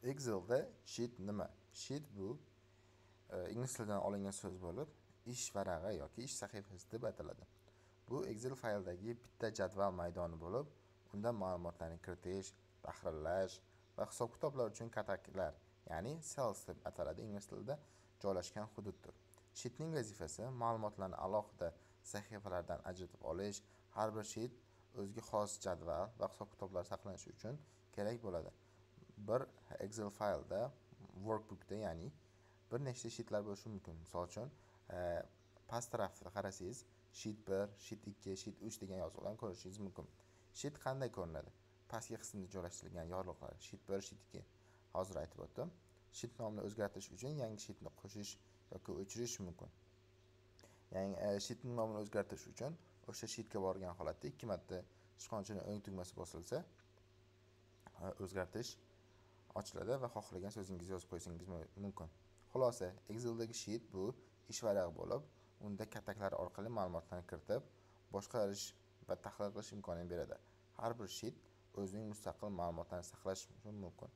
Excel'da sheet nima? Sheet bu ingliz tilidan olingan so'z bo'lib, ish varag'i yoki ish sahifasi deb ataladi. Bu Excel fayldagi bitta jadval maydoni bo'lib, unda ma'lumotlarni kiritish, tahrirlash va hisob-kitoblar uchun kataklar, ya'ni cells deb ataladi ingliz tilida joylashgan hududdir. Sheetning vazifasi ma'lumotlarni alohida sahifalardan ajratib olish, har bir sheet o'ziga xos jadval va hisob-kitoblar saqlanishi uchun kerak bo'ladi. Bir Excel faylda, workbookda, ya'ni bir nechta sheetlar bo'lishi mumkin. Misol uchun, past tarafga qarasangiz, sheet 1, sheet 2, sheet 3 degan yozuqlarni ko'rishingiz mumkin. Sheet qanday ko'rinadi? Pastki qismda joylashtirilgan yorliqlar, sheet 1, sheet 2. Hozir aytib o'tdim. Sheet nomini o'zgartirish uchun yangi sheetni qo'shish yoki o'chirish mumkin. Yangi sheetning nomini o'zgartirish uchun o'sha sheetga borgan holatda 2 marta sichqonchaning o'ng tugmasi bosilsa, o'zgartirish ochiladi va xohlagan so'zingizni yozib qo'yishingiz mumkin. Xulosa, Excel'dagi sheet bu ish varag'i bo'lib, unda kataklar orqali ma'lumotlarni kiritib, boshqarish va tahlil qilish imkonini beradi. Har bir sheet o'zining mustaqil ma'lumotlarini saqlash mumkin.